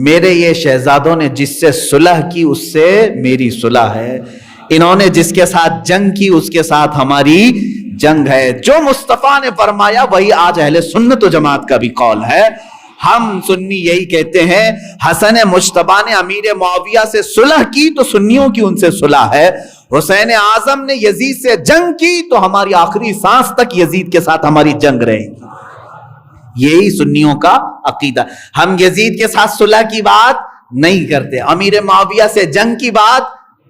میرے یہ شہزادوں نے جس سے صلح کی اس سے میری صلح ہے، انہوں نے جس کے ساتھ جنگ کی اس کے ساتھ ہماری جنگ ہے۔ جو مصطفیٰ نے فرمایا وہی آج اہل سنت و جماعت کا بھی قول ہے۔ ہم سنی یہی کہتے ہیں حسن مجتبی نے امیر معاویہ سے صلح کی تو سنیوں کی ان سے صلح ہے، حسین اعظم نے یزید سے جنگ کی تو ہماری آخری سانس تک یزید کے ساتھ ہماری جنگ رہے گی۔ یہی سنیوں کا عقیدہ۔ ہم یزید کے ساتھ صلح کی بات نہیں کرتے، امیر معاویہ سے جنگ کی بات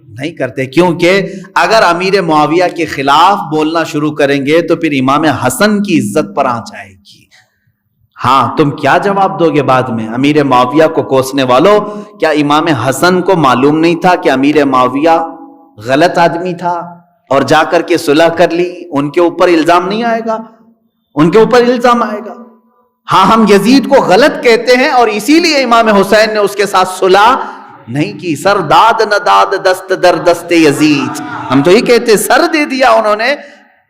نہیں کرتے، کیونکہ اگر امیر معاویہ کے خلاف بولنا شروع کریں گے تو پھر امام حسن کی عزت پر آنچ آئے گی۔ ہاں تم کیا جواب دو گے بعد میں؟ امیر معاویہ کو کوسنے والوں، کیا امام حسن کو معلوم نہیں تھا کہ امیر معاویہ غلط آدمی تھا اور جا کر کے صلح کر لی؟ ان کے اوپر الزام نہیں آئے گا، ان کے اوپر الزام آئے گا۔ ہاں ہم یزید کو غلط کہتے ہیں اور اسی لیے امام حسین نے اس کے ساتھ صلح نہیں کی۔ سر داد نہ داد دست در دست یزید، ہم تو یہ کہتے ہیں سر دے دیا انہوں نے،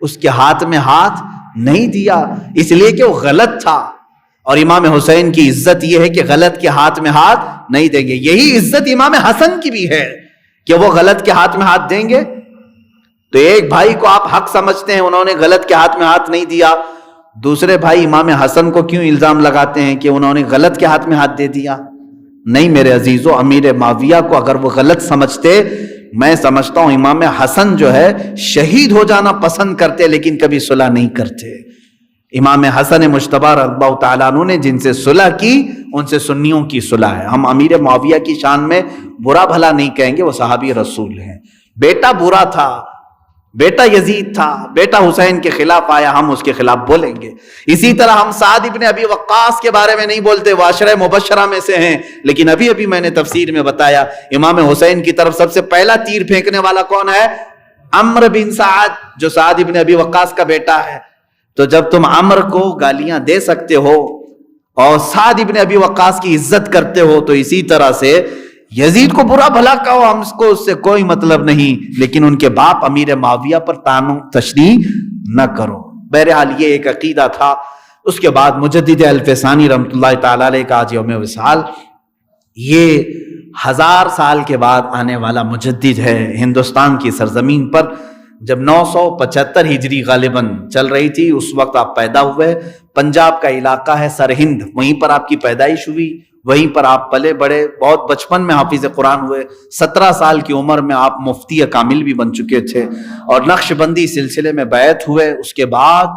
اس کے ہاتھ میں ہاتھ نہیں دیا، اس لیے کہ وہ غلط تھا۔ اور امام حسین کی عزت یہ ہے کہ غلط کے ہاتھ میں ہاتھ نہیں دیں گے۔ یہی عزت امام حسن کی بھی ہے کہ وہ غلط کے ہاتھ میں ہاتھ دیں گے۔ تو ایک بھائی کو آپ حق سمجھتے ہیں، انہوں نے غلط کے ہاتھ میں ہاتھ نہیں دیا، دوسرے بھائی امام حسن کو کیوں الزام لگاتے ہیں کہ انہوں نے غلط کے ہاتھ میں ہاتھ دے دیا؟ نہیں میرے عزیزو، امیر معاویہ کو اگر وہ غلط سمجھتے، میں سمجھتا ہوں امام حسن جو ہے شہید ہو جانا پسند کرتے لیکن کبھی صلح نہیں کرتے۔ امام حسن مجتبی رضی اللہ تعالیٰ عنہ نے جن سے صلح کی ان سے سنیوں کی صلح ہے۔ ہم امیر معاویہ کی شان میں برا بھلا نہیں کہیں گے، وہ صحابی رسول ہیں۔ بیٹا برا تھا، بیٹا یزید تھا، بیٹا حسین کے خلاف آیا، ہم اس کے خلاف بولیں گے۔ اسی طرح ہم سعد ابن ابی وقاص کے بارے میں نہیں بولتے، وہ عشرہ مبشرہ میں سے ہیں، لیکن ابھی میں نے تفسیر میں بتایا امام حسین کی طرف سب سے پہلا تیر پھینکنے والا کون ہے؟ عمرو بن سعد، جو سعد ابن ابی وقاص کا بیٹا ہے۔ تو جب تم عمرو کو گالیاں دے سکتے ہو اور سعد ابن ابی وقاص کی عزت کرتے ہو، تو اسی طرح سے یزید کو برا بھلا کہو، ہم کو اس سے کوئی مطلب نہیں، لیکن ان کے باپ امیر معاویہ پر طعن تشریح نہ کرو۔ بہرحال یہ ایک عقیدہ تھا۔ اس کے بعد مجدد الفسانی رحمۃ اللہ تعالی علیہ کا آج یوم وصال، یہ 1000 سال کے بعد آنے والا مجدد ہے ہندوستان کی سرزمین پر. جب 975 ہجری غالباً چل رہی تھی اس وقت آپ پیدا ہوئے. پنجاب کا علاقہ ہے سرہند، وہیں پر آپ کی پیدائش ہوئی، وہیں پر آپ پلے بڑے. بہت بچپن میں حافظ قرآن ہوئے. 17 سال کی عمر میں آپ مفتی کامل بھی بن چکے تھے اور نقش بندی سلسلے میں بیعت ہوئے. اس کے بعد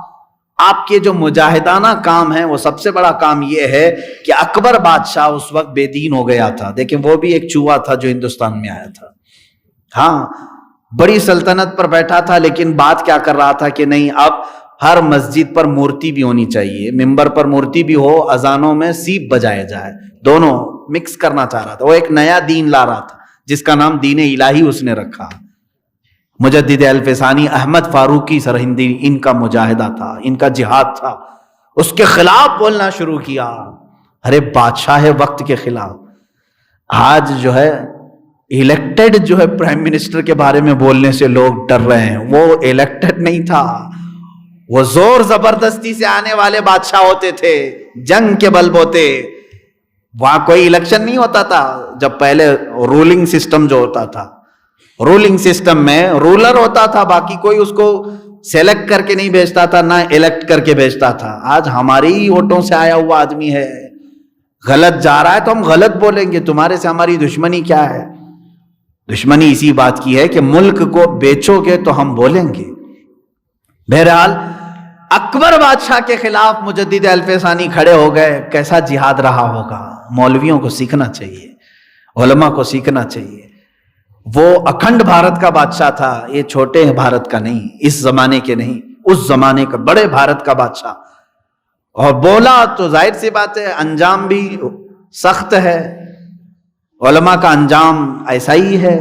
آپ کے جو مجاہدانہ کام ہیں وہ سب سے بڑا کام یہ ہے کہ اکبر بادشاہ اس وقت بے دین ہو گیا تھا. دیکھیں وہ بھی ایک چوہا تھا جو ہندوستان میں آیا تھا. ہاں بڑی سلطنت پر بیٹھا تھا لیکن بات کیا کر رہا تھا کہ نہیں اب ہر مسجد پر مورتی بھی ہونی چاہیے، ممبر پر مورتی بھی ہو، اذانوں میں سیپ بجائے جائے، دونوں مکس کرنا چاہ رہا تھا. وہ ایک نیا دین لا رہا تھا جس کا نام دین الہی اس نے رکھا. مجدد الف ثانی احمد فاروقی سرہندی ان کا مجاہدہ تھا، ان کا جہاد تھا. اس کے خلاف بولنا شروع کیا، ارے بادشاہ وقت کے خلاف. آج جو ہے الیکٹڈ جو ہے پرائم منسٹر کے بارے میں بولنے سے لوگ ڈر رہے ہیں. وہ الیکٹڈ نہیں تھا، وہ زور زبردستی سے آنے والے بادشاہ ہوتے تھے، جنگ کے بل بوتے. وہاں کوئی الیکشن نہیں ہوتا تھا. جب پہلے رولنگ سسٹم جو ہوتا تھا، رولنگ سسٹم میں رولر ہوتا تھا، باقی کوئی اس کو سیلیکٹ کر کے نہیں بھیجتا تھا نہ الیکٹ کر کے بھیجتا تھا. آج ہماری ہی ووٹوں سے آیا ہوا آدمی ہے، غلط جا رہا ہے تو ہم غلط بولیں گے. تمہارے سے ہماری دشمنی کیا ہے؟ دشمنی اسی بات کی ہے کہ ملک کو بیچو گے تو ہم بولیں گے. بہرحال اکبر بادشاہ کے خلاف مجدد الف ثانی کھڑے ہو گئے. کیسا جہاد رہا ہوگا؟ مولویوں کو سیکھنا چاہیے، علماء کو سیکھنا چاہیے. وہ اکھنڈ بھارت کا بادشاہ تھا، یہ چھوٹے بھارت کا نہیں، اس زمانے کے نہیں، اس زمانے کا بڑے بھارت کا بادشاہ. اور بولا تو ظاہر سی بات ہے انجام بھی سخت ہے. علماء کا انجام ایسا ہی ہے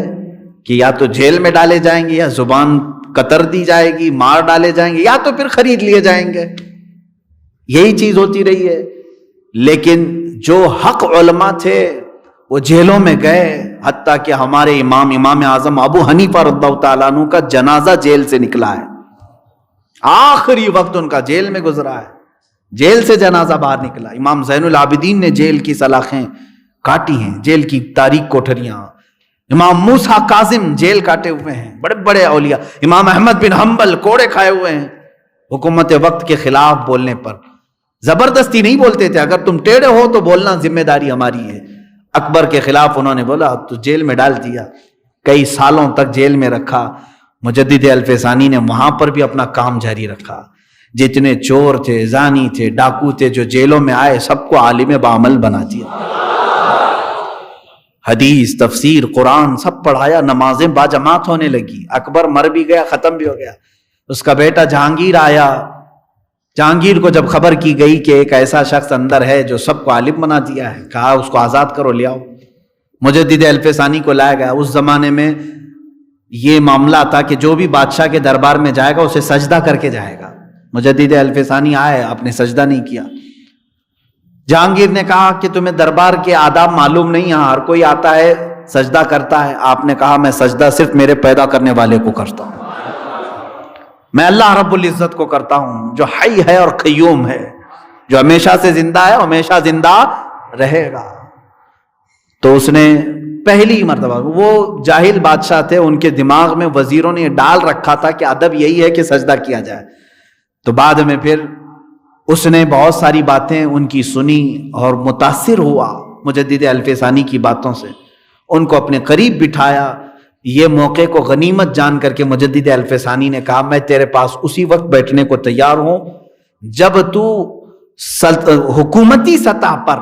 کہ یا تو جیل میں ڈالے جائیں گے، یا زبان قطر دی جائے گی، مار ڈالے جائیں گے، یا تو پھر خرید لیے جائیں گے. یہی چیز ہوتی رہی ہے. لیکن جو حق علماء تھے وہ جیلوں میں گئے. حتیٰ کہ ہمارے امام اعظم ابو حنیفہ رضی اللہ تعالیٰ عنہ کا جنازہ جیل سے نکلا ہے. آخری وقت ان کا جیل میں گزرا ہے، جیل سے جنازہ باہر نکلا. امام زین العابدین نے جیل کی سلاخیں کاٹی ہیں، جیل کی تاریک کوٹھریاں. امام موسیٰ کاظم جیل کاٹے ہوئے ہیں، بڑے بڑے اولیاء. امام احمد بن حنبل کوڑے کھائے ہوئے ہیں حکومت وقت کے خلاف بولنے پر. زبردستی نہیں بولتے تھے، اگر تم ٹیڑے ہو تو بولنا ذمہ داری ہماری ہے. اکبر کے خلاف انہوں نے بولا تو جیل میں ڈال دیا، کئی سالوں تک جیل میں رکھا. مجدد الف ثانی نے وہاں پر بھی اپنا کام جاری رکھا. جتنے چور تھے، زانی تھے، ڈاکو تھے جو جیلوں میں آئے سب کو عالم بعمل بنا دیا. حدیث، تفسیر، قرآن سب پڑھایا، نمازیں باجماعت ہونے لگی. اکبر مر بھی گیا، ختم بھی ہو گیا. اس کا بیٹا جہانگیر آیا. جہانگیر کو جب خبر کی گئی کہ ایک ایسا شخص اندر ہے جو سب کو عالم بنا دیا ہے، کہا اس کو آزاد کرو، لے آؤ. مجدد الف ثانی کو لایا گیا. اس زمانے میں یہ معاملہ تھا کہ جو بھی بادشاہ کے دربار میں جائے گا اسے سجدہ کر کے جائے گا. مجدد الف ثانی آئے، آپ نے سجدہ نہیں کیا. جہانگیر نے کہا کہ تمہیں دربار کے آداب معلوم نہیں، یہاں ہر کوئی آتا ہے سجدہ کرتا ہے. آپ نے کہا میں سجدہ صرف میرے پیدا کرنے والے کو کرتا ہوں، میں اللہ رب العزت کو کرتا ہوں جو حی ہے اور قیوم ہے، جو ہمیشہ سے زندہ ہے، ہمیشہ زندہ رہے گا. تو اس نے پہلی مرتبہ، وہ جاہل بادشاہ تھے، ان کے دماغ میں وزیروں نے ڈال رکھا تھا کہ ادب یہی ہے کہ سجدہ کیا جائے. تو بعد میں پھر اس نے بہت ساری باتیں ان کی سنی اور متاثر ہوا مجدد الف ثانی کی باتوں سے. ان کو اپنے قریب بٹھایا. یہ موقع کو غنیمت جان کر کے مجدد الف ثانی نے کہا میں تیرے پاس اسی وقت بیٹھنے کو تیار ہوں جب تو حکومتی سطح پر،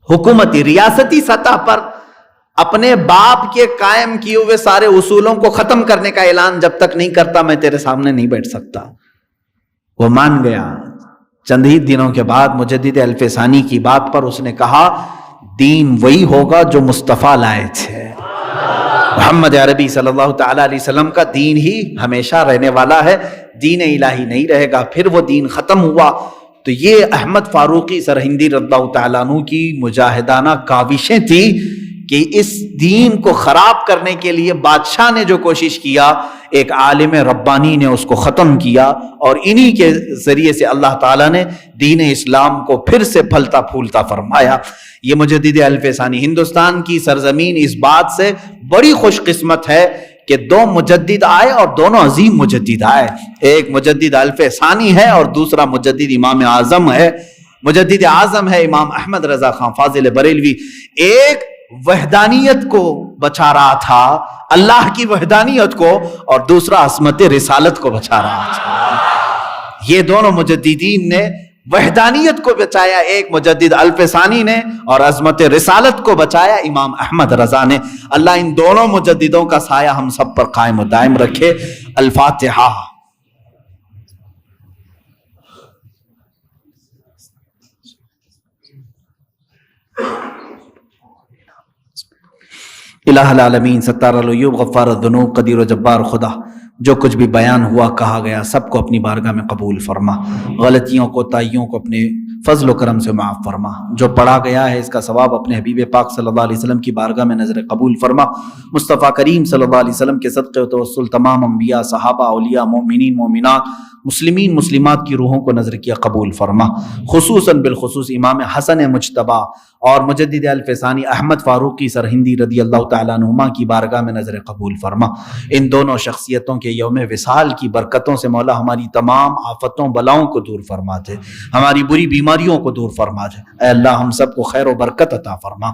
حکومتی ریاستی سطح پر اپنے باپ کے قائم کیے ہوئے سارے اصولوں کو ختم کرنے کا اعلان جب تک نہیں کرتا میں تیرے سامنے نہیں بیٹھ سکتا. وہ مان گیا. چند ہی دنوں کے بعد مجدد الف ثانی کی بات پر اس نے کہا دین وہی ہوگا جو مصطفیٰ لائے تھے. محمد عربی صلی اللہ تعالی علیہ وسلم کا دین ہی ہمیشہ رہنے والا ہے، دین الہی نہیں رہے گا. پھر وہ دین ختم ہوا. تو یہ احمد فاروقی سرہندی رضی اللہ تعالیٰ عنہ کی مجاہدانہ کاوشیں تھی کہ اس دین کو خراب کرنے کے لیے بادشاہ نے جو کوشش کیا، ایک عالم ربانی نے اس کو ختم کیا، اور انہی کے ذریعے سے اللہ تعالیٰ نے دین اسلام کو پھر سے پھلتا پھولتا فرمایا۔ یہ مجدد الف ثانی، ہندوستان کی سرزمین اس بات سے بڑی خوش قسمت ہے کہ دو مجدد آئے اور دونوں عظیم مجدد آئے۔ ایک مجدد الف ثانی ہے اور دوسرا مجدد امام اعظم ہے۔ مجدد اعظم ہے امام احمد رضا خان فاضل بریلوی۔ ایک وحدانیت کو بچا رہا تھا، اللہ کی وحدانیت کو، اور دوسرا عصمت رسالت کو بچا رہا تھا۔ یہ دونوں مجددین نے وحدانیت کو بچایا، ایک مجدد الف ثانی نے، اور عظمت رسالت کو بچایا امام احمد رضا نے۔ اللہ ان دونوں مجددوں کا سایہ ہم سب پر قائم و دائم رکھے۔ الفاتحہ۔ الہ العالمین، ستار العیوب، غفار الذنوب، قدیر و جبار خدا، جو کچھ بھی بیان ہوا کہا گیا سب کو اپنی بارگاہ میں قبول فرما، غلطیوں کو تائیوں کو اپنے فضل و کرم سے معاف فرما، جو پڑھا گیا ہے اس کا ثواب اپنے حبیب پاک صلی اللہ علیہ وسلم کی بارگاہ میں نظر قبول فرما، مصطفیٰ کریم صلی اللہ علیہ وسلم کے صدقے و توسل تمام انبیاء، صحابہ، اولیاء، مومنین، مومنات، مسلمین، مسلمات کی روحوں کو نظر کیا قبول فرما، خصوصاً بالخصوص امام حسن مجتبی اور مجدد الف ثانی احمد فاروقی سرہندی رضی اللہ تعالیٰ عنہما کی بارگاہ میں نظر قبول فرما۔ ان دونوں شخصیتوں کے یوم وصال کی برکتوں سے مولا ہماری تمام آفتوں بلاؤں کو دور فرما دے، ہماری بری بیماریوں کو دور فرما دے۔ اے اللہ ہم سب کو خیر و برکت عطا فرما،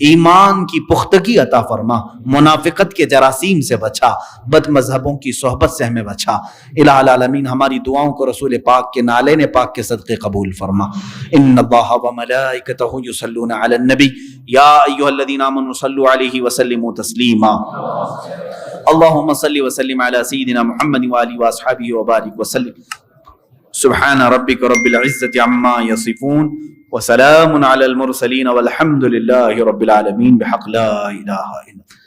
ایمان کی پختگی عطا فرما، منافقت کے جراثیم سے بچا، بد مذہبوں کی صحبت سے ہمیں بچا۔ الہ العالمین ہماری دعاؤں کو رسول پاک کے نالین پاک کے صدقے قبول فرما۔ ان اللہ وملائکتہ یصلون علی النبی یا ایھا الذین آمنوا صلوا علیہ وسلموا تسلیما۔ اللہم صل وسلم علی سیدنا محمد وآلہ واصحابہ وبارک وسلم۔ سبحان ربک رب العزة عما یصفون وسلام علی المرسلین والحمد للہ رب العالمین بحق لا الہ الا اللہ۔